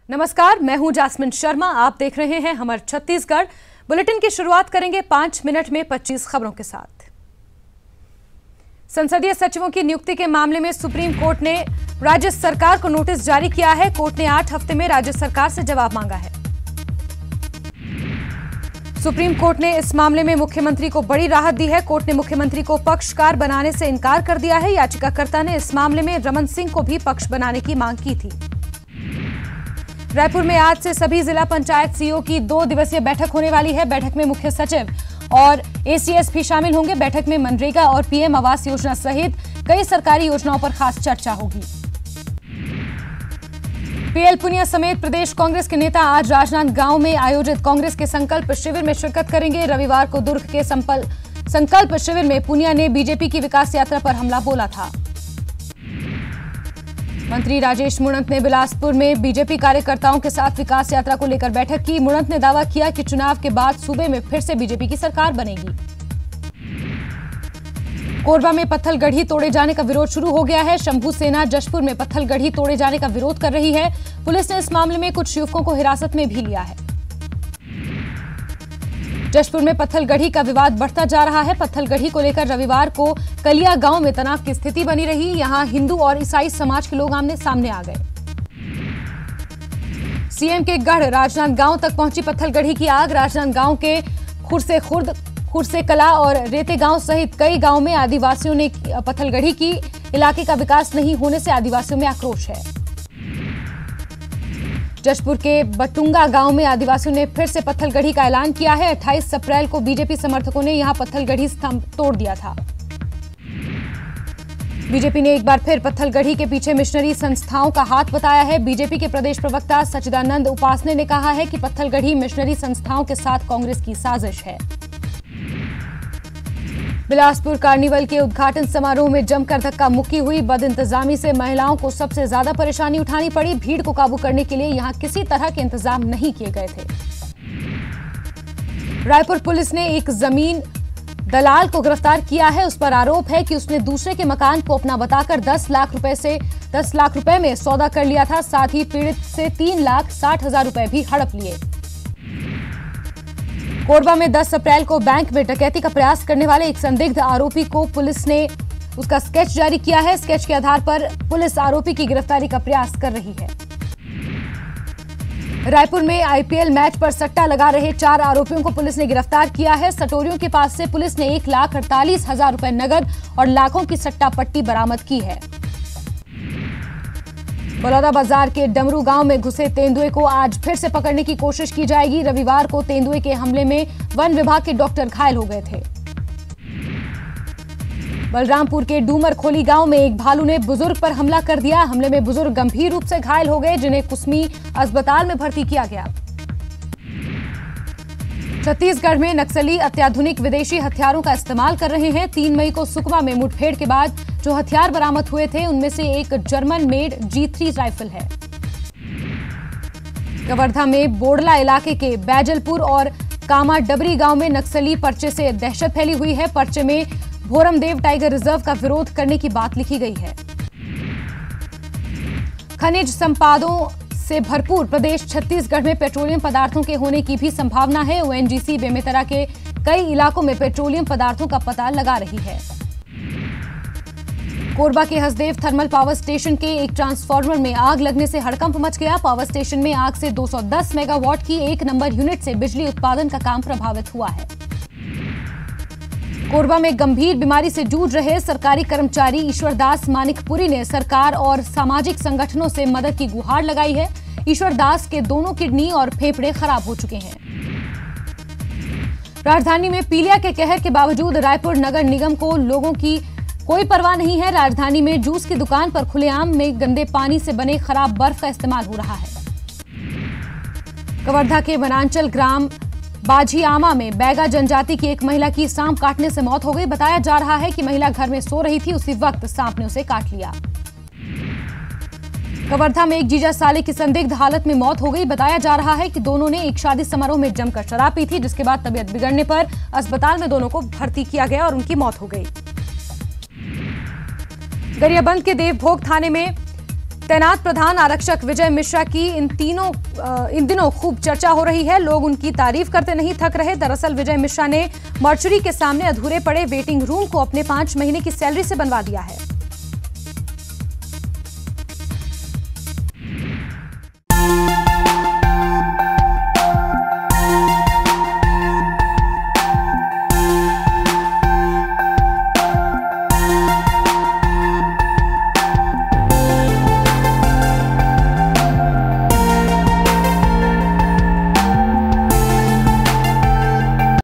नमस्कार, मैं हूं जास्मिन शर्मा। आप देख रहे हैं हमर छत्तीसगढ़। बुलेटिन की शुरुआत करेंगे 5 मिनट में 25 खबरों के साथ। संसदीय सचिवों की नियुक्ति के मामले में सुप्रीम कोर्ट ने राज्य सरकार को नोटिस जारी किया है। कोर्ट ने 8 हफ्ते में राज्य सरकार से जवाब मांगा है। सुप्रीम कोर्ट ने इस मामले में मुख्यमंत्री को बड़ी राहत दी है। कोर्ट ने मुख्यमंत्री को पक्षकार बनाने से इनकार कर दिया है। याचिकाकर्ता ने इस मामले में रमन सिंह को भी पक्ष बनाने की मांग की थी। रायपुर में आज से सभी जिला पंचायत सीईओ की 2 दिवसीय बैठक होने वाली है। बैठक में मुख्य सचिव और एसीएस भी शामिल होंगे। बैठक में मनरेगा और पीएम आवास योजना सहित कई सरकारी योजनाओं पर खास चर्चा होगी। पीएल पुनिया समेत प्रदेश कांग्रेस के नेता आज राजनांदगांव में आयोजित कांग्रेस के संकल्प शिविर में शिरकत करेंगे। रविवार को दुर्ग के संकल्प शिविर में पुनिया ने बीजेपी की विकास यात्रा पर हमला बोला था। मंत्री राजेश मुणत ने बिलासपुर में बीजेपी कार्यकर्ताओं के साथ विकास यात्रा को लेकर बैठक की। मुणत ने दावा किया कि चुनाव के बाद सूबे में फिर से बीजेपी की सरकार बनेगी। कोरबा में पत्थल गढ़ी तोड़े जाने का विरोध शुरू हो गया है। शंभू सेना जशपुर में पत्थल गढ़ी तोड़े जाने का विरोध कर रही है। पुलिस ने इस मामले में कुछ युवकों को हिरासत में भी लिया है। जशपुर में पत्थलगढ़ी का विवाद बढ़ता जा रहा है। पत्थलगढ़ी को लेकर रविवार को कलिया गांव में तनाव की स्थिति बनी रही। यहां हिंदू और ईसाई समाज के लोग आमने सामने आ गए। सीएम के गढ़ राजनांदगांव तक पहुंची पत्थलगढ़ी की आग। राजनांदगांव के खुरसे खुर्द, खुरसे कला और रेते गांव सहित कई गांव में आदिवासियों ने पत्थलगढ़ी की इलाके का विकास नहीं होने से आदिवासियों में आक्रोश है। जशपुर के बटुंगा गांव में आदिवासियों ने फिर से पत्थलगढ़ी का ऐलान किया है। 28 अप्रैल को बीजेपी समर्थकों ने यहां पत्थलगढ़ी स्तंभ तोड़ दिया था। बीजेपी ने एक बार फिर पत्थलगढ़ी के पीछे मिशनरी संस्थाओं का हाथ बताया है। बीजेपी के प्रदेश प्रवक्ता सच्चिदानंद उपासने ने कहा है कि पत्थलगढ़ी मिशनरी संस्थाओं के साथ कांग्रेस की साजिश है। बिलासपुर कार्निवल के उद्घाटन समारोह में जमकर धक्का मुक्की हुई। बदइंतजामी से महिलाओं को सबसे ज्यादा परेशानी उठानी पड़ी। भीड़ को काबू करने के लिए यहां किसी तरह के इंतजाम नहीं किए गए थे। रायपुर पुलिस ने एक जमीन दलाल को गिरफ्तार किया है। उस पर आरोप है कि उसने दूसरे के मकान को अपना बताकर 10 लाख रुपए में सौदा कर लिया था। साथ ही पीड़ित से 3,60,000 रुपए भी हड़प लिए। कोरबा में 10 अप्रैल को बैंक में डकैती का प्रयास करने वाले एक संदिग्ध आरोपी को पुलिस ने उसका स्केच जारी किया है। स्केच के आधार पर पुलिस आरोपी की गिरफ्तारी का प्रयास कर रही है। रायपुर में आईपीएल मैच पर सट्टा लगा रहे 4 आरोपियों को पुलिस ने गिरफ्तार किया है। सटोरियों के पास से पुलिस ने 1,48,000 रुपए नगद और लाखों की सट्टा पट्टी बरामद की है। बलौदाबाजार के डमरू गांव में घुसे तेंदुए को आज फिर से पकड़ने की कोशिश की जाएगी। रविवार को तेंदुए के हमले में वन विभाग के डॉक्टर घायल हो गए थे। बलरामपुर के डूमर खोली गांव में एक भालू ने बुजुर्ग पर हमला कर दिया। हमले में बुजुर्ग गंभीर रूप से घायल हो गए, जिन्हें कुसमी अस्पताल में भर्ती किया गया। छत्तीसगढ़ में नक्सली अत्याधुनिक विदेशी हथियारों का इस्तेमाल कर रहे हैं। 3 मई को सुकमा में मुठभेड़ के बाद जो हथियार बरामद हुए थे उनमें से एक जर्मन मेड G3 राइफल है। कवर्धा में बोडला इलाके के बैजलपुर और कामा डबरी गांव में नक्सली पर्चे से दहशत फैली हुई है। पर्चे में भोरमदेव टाइगर रिजर्व का विरोध करने की बात लिखी गई है। खनिज संपादों से भरपूर प्रदेश छत्तीसगढ़ में पेट्रोलियम पदार्थों के होने की भी संभावना है। ओएनजीसी बेमेतरा के कई इलाकों में पेट्रोलियम पदार्थों का पता लगा रही है। कोरबा के हसदेव थर्मल पावर स्टेशन के एक ट्रांसफार्मर में आग लगने से हड़कंप मच गया। पावर स्टेशन में आग से 210 मेगावाट की 1 नंबर यूनिट से बिजली उत्पादन का काम प्रभावित हुआ है। कोरबा में गंभीर बीमारी से जूझ रहे सरकारी कर्मचारी ईश्वरदास मानिकपुरी ने सरकार और सामाजिक संगठनों से मदद की गुहार लगाई है। ईश्वरदास के दोनों किडनी और फेफड़े खराब हो चुके हैं। राजधानी में पीलिया के कहर के बावजूद रायपुर नगर निगम को लोगों की कोई परवाह नहीं है। राजधानी में जूस की दुकान पर खुलेआम में गंदे पानी से बने खराब बर्फ का इस्तेमाल हो रहा है। कवर्धा के वनांचल ग्राम बाझीआमा में बैगा जनजाति की एक महिला की सांप काटने से मौत हो गई। बताया जा रहा है कि महिला घर में सो रही थी, उसी वक्त सांप ने उसे काट लिया। कवर्धा में एक जीजा साले की संदिग्ध हालत में मौत हो गई। बताया जा रहा है कि दोनों ने एक शादी समारोह में जमकर शराब पी थी, जिसके बाद तबीयत बिगड़ने पर अस्पताल में दोनों को भर्ती किया गया और उनकी मौत हो गई। गरियाबंद के देवभोग थाने में तैनात प्रधान आरक्षक विजय मिश्रा की इन दिनों खूब चर्चा हो रही है। लोग उनकी तारीफ करते नहीं थक रहे। दरअसल विजय मिश्रा ने मॉर्चरी के सामने अधूरे पड़े वेटिंग रूम को अपने 5 महीने की सैलरी से बनवा दिया है।